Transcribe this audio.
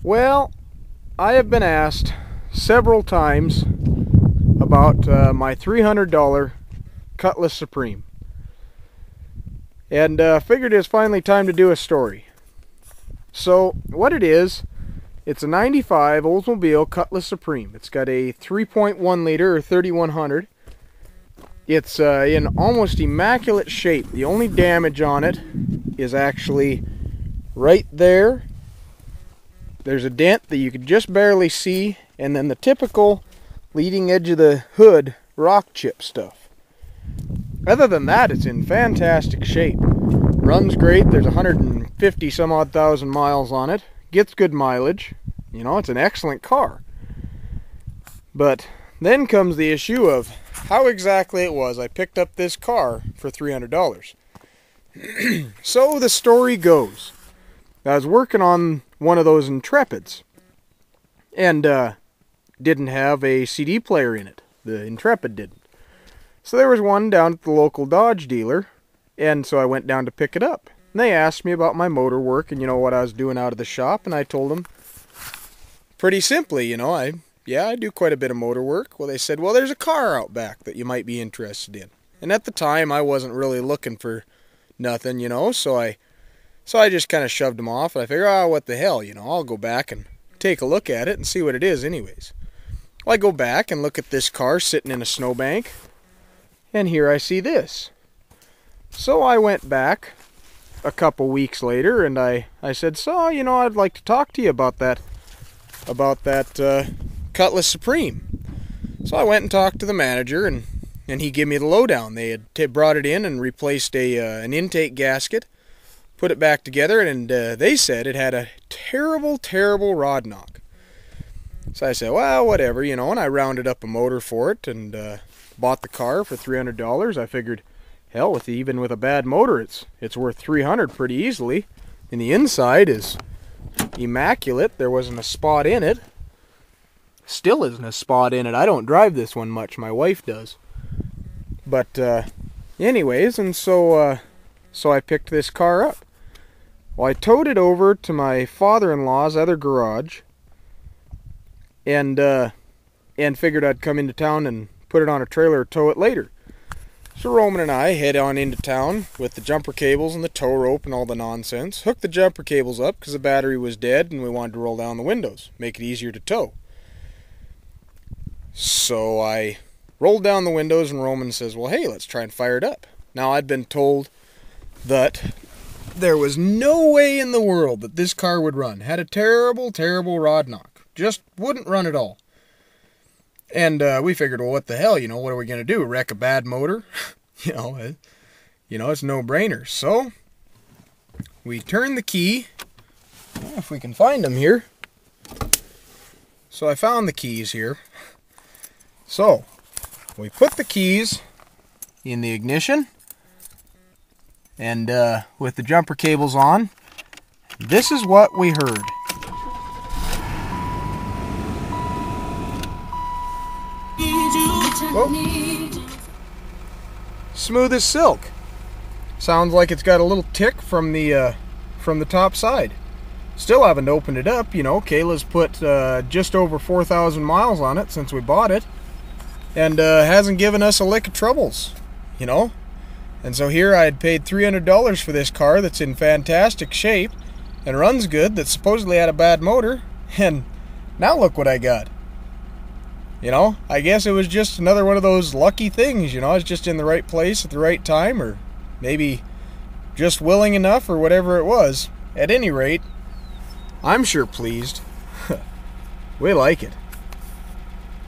Well, I have been asked several times about my $300 Cutlass Supreme, and figured it's finally time to do a story. So what it is, it's a 95 Oldsmobile Cutlass Supreme. It's got a 3.1 liter or 3100. It's in almost immaculate shape. The only damage on it is actually right there. There's a dent that you could just barely see, and then the typical leading edge of the hood rock chip stuff. Other than that, it's in fantastic shape. Runs great. There's 150 some odd thousand miles on it. Gets good mileage. You know, it's an excellent car. But then comes the issue of how exactly it was I picked up this car for $300. So the story goes, I was working on one of those Intrepids, and didn't have a CD player in it. The Intrepid didn't. So there was one down at the local Dodge dealer, and so I went down to pick it up. And they asked me about my motor work and, you know, what I was doing out of the shop, and I told them pretty simply, you know, I do quite a bit of motor work. Well, they said, well, there's a car out back that you might be interested in. And at the time, I wasn't really looking for nothing, you know, so I just kind of shoved them off, and I figured, oh, what the hell, you know, I'll go back and take a look at it and see what it is anyways. Well, I go back and look at this car sitting in a snowbank, and here I see this. So I went back a couple weeks later, and I said, so, you know, I'd like to talk to you about that Cutlass Supreme. So I went and talked to the manager, and he gave me the lowdown. They had brought it in and replaced an intake gasket, put it back together, and they said it had a terrible rod knock. So I said, well, whatever, you know, and I rounded up a motor for it and bought the car for $300. I figured, hell, even with a bad motor, it's worth $300 pretty easily. And the inside is immaculate. There wasn't a spot in it. Still isn't a spot in it. I don't drive this one much. My wife does. But anyways, and so I picked this car up. Well, I towed it over to my father-in-law's other garage, and figured I'd come into town and put it on a trailer or tow it later. So Roman and I head on into town with the jumper cables and the tow rope and all the nonsense. Hooked the jumper cables up because the battery was dead and we wanted to roll down the windows, make it easier to tow. So I rolled down the windows, and Roman says, well, hey, let's try and fire it up. Now, I'd been told that there was no way in the world that this car would run. Had a terrible rod knock. Just wouldn't run at all. And we figured, well, what the hell, you know, what are we going to do? Wreck a bad motor? you know, it's no-brainer. So we turn the key, if we can find them here. So I found the keys here. So we put the keys in the ignition, and with the jumper cables on, this is what we heard. Oh. Smooth as silk. Sounds like it's got a little tick from the top side. Still haven't opened it up, you know. Kayla's put just over 4,000 miles on it since we bought it, and hasn't given us a lick of troubles, you know. And so here I had paid $300 for this car that's in fantastic shape and runs good, that supposedly had a bad motor, and now look what I got. You know, I guess it was just another one of those lucky things, you know. I was just in the right place at the right time, or maybe just willing enough, or whatever it was. At any rate, I'm sure pleased. We like it.